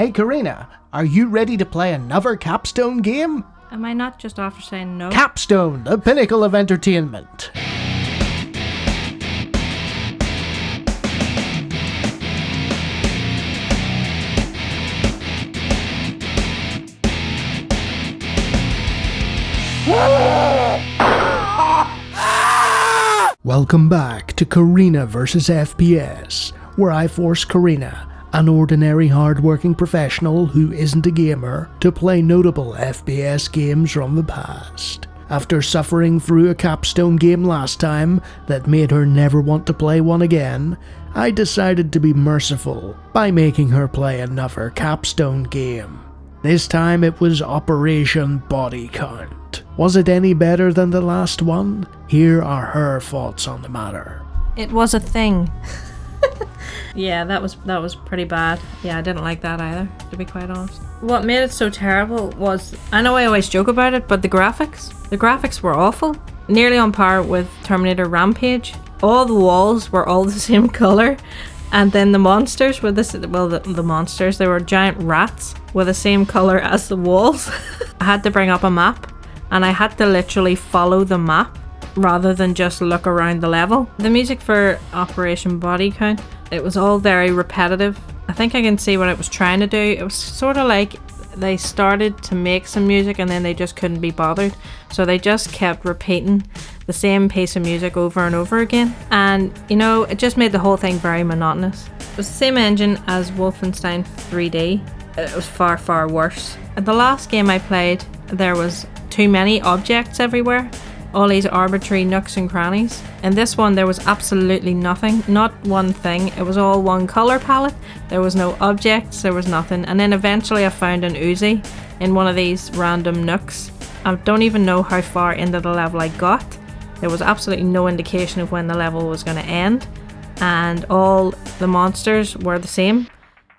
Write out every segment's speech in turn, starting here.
Hey Croina, are you ready to play another Capstone game? Am I not just after saying no? Capstone, the pinnacle of entertainment. Welcome back to Croina vs FPS, where I force Croina, an ordinary hard-working professional who isn't a gamer, to play notable FPS games from the past. After suffering through a Capstone game last time that made her never want to play one again, I decided to be merciful by making her play another Capstone game. This time it was Operation Bodycount. Was it any better than the last one? Here are her thoughts on the matter. It was a thing. Yeah, that was pretty bad. Yeah, I didn't like that either, to be quite honest. What made it so terrible was, I know I always joke about it, but the graphics. The graphics were awful. Nearly on par with Terminator Rampage. All the walls were all the same colour. And then the monsters were the monsters, they were giant rats with the same colour as the walls. I had to bring up a map, and I had to literally follow the map rather than just look around the level. The music for Operation Body Count, it was all very repetitive. I think I can see what it was trying to do. It was sort of like they started to make some music and then they just couldn't be bothered. So they just kept repeating the same piece of music over and over again. And, you know, it just made the whole thing very monotonous. It was the same engine as Wolfenstein 3D. It was far, far worse. At the last game I played, there was too many objects everywhere. All these arbitrary nooks and crannies. In this one there was absolutely nothing, not one thing. It was all one colour palette. There was no objects, there was nothing. And then eventually I found an Uzi in one of these random nooks. I don't even know how far into the level I got. There was absolutely no indication of when the level was going to end. And all the monsters were the same.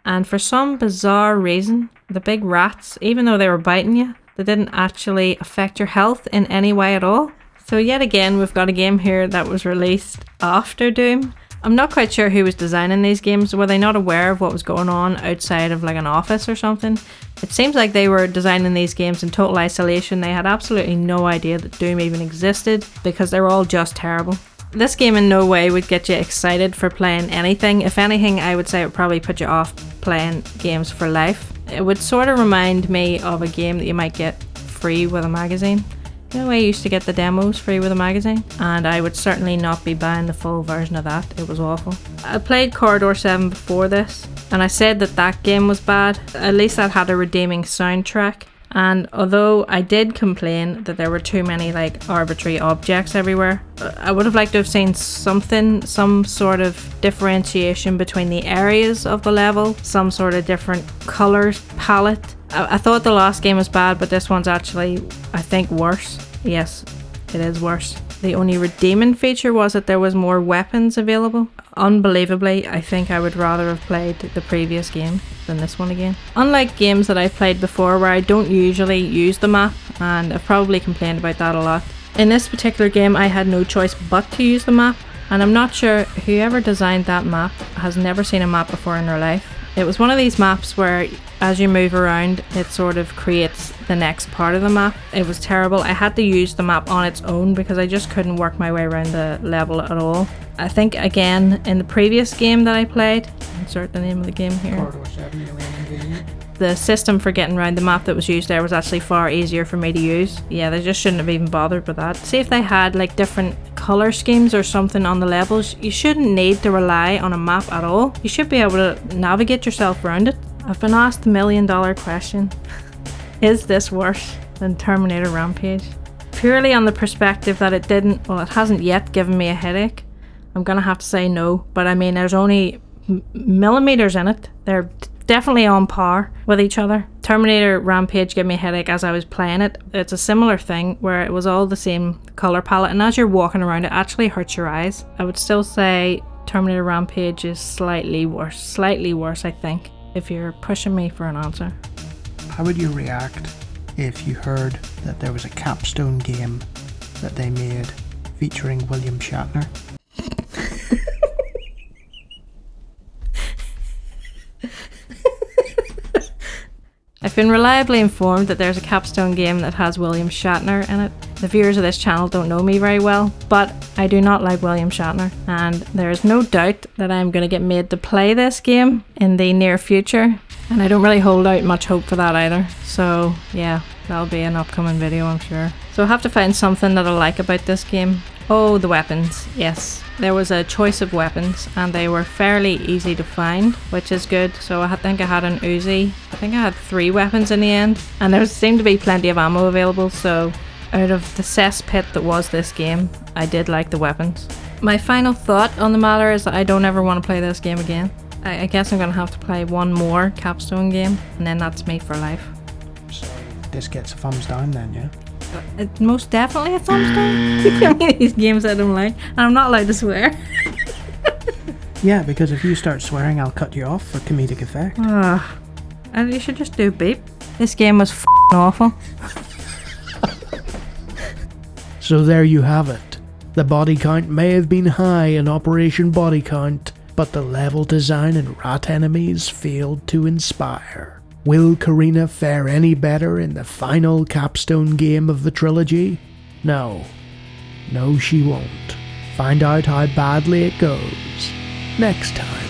And for some bizarre reason, the big rats, even though they were biting you, they didn't actually affect your health in any way at all. So yet again, we've got a game here that was released after Doom. I'm not quite sure who was designing these games. Were they not aware of what was going on outside of like an office or something? It seems like they were designing these games in total isolation. They had absolutely no idea that Doom even existed because they were all just terrible. This game in no way would get you excited for playing anything. If anything, I would say it would probably put you off playing games for life. It would sort of remind me of a game that you might get free with a magazine. You know, I used to get the demos free with a magazine, and I would certainly not be buying the full version of that. It was awful. I played Corridor 7 before this, and I said that game was bad. At least that had a redeeming soundtrack. And although I did complain that there were too many like arbitrary objects everywhere, I would have liked to have seen some sort of differentiation between the areas of the level, some sort of different colours palette. I thought the last game was bad, but this one's actually, I think, worse. Yes, it is worse. The only redeeming feature was that there was more weapons available. Unbelievably, I think I would rather have played the previous game than this one again. Unlike games that I've played before where I don't usually use the map, and I've probably complained about that a lot, in this particular game I had no choice but to use the map, and I'm not sure whoever designed that map has never seen a map before in their life. It was one of these maps where as you move around it sort of creates the next part of the map. It was terrible. I had to use the map on its own because I just couldn't work my way around the level at all. I think again in the previous game that I played, insert the name of the game here, Corridor 7, the system for getting around the map that was used there was actually far easier for me to use. Yeah, they just shouldn't have even bothered with that. See if they had like different colour schemes or something on the levels. You shouldn't need to rely on a map at all. You should be able to navigate yourself around it. I've been asked the $1 million question. Is this worse than Terminator Rampage? Purely on the perspective that it hasn't yet given me a headache, I'm gonna have to say no. But I mean, there's only millimeters in it. They're definitely on par with each other. Terminator Rampage gave me a headache as I was playing it. It's a similar thing where it was all the same colour palette, and as you're walking around it actually hurts your eyes. I would still say Terminator Rampage is slightly worse I think, if you're pushing me for an answer. How would you react if you heard that there was a Capstone game that they made featuring William Shatner? I've been reliably informed that there's a Capstone game that has William Shatner in it. The viewers of this channel don't know me very well, but I do not like William Shatner, and there is no doubt that I'm going to get made to play this game in the near future, and I don't really hold out much hope for that either. So yeah, that'll be an upcoming video, I'm sure. So I'll have to find something that I like about this game. Oh, the weapons. Yes, there was a choice of weapons and they were fairly easy to find, which is good. So I think I had an Uzi. I think I had 3 weapons in the end, and there seemed to be plenty of ammo available. So out of the cesspit that was this game, I did like the weapons. My final thought on the matter is that I don't ever want to play this game again. I guess I'm going to have to play one more Capstone game, and then that's me for life. So this gets a thumbs down then, yeah? Most definitely a thumbs down. I mean, these games I don't like, and I'm not allowed to swear. Yeah, because if you start swearing, I'll cut you off for comedic effect. And you should just do beep. This game was awful. So there you have it. The body count may have been high in Operation Body Count, but the level design and rat enemies failed to inspire. Will Croina fare any better in the final Capstone game of the trilogy? No. No, she won't. Find out how badly it goes next time.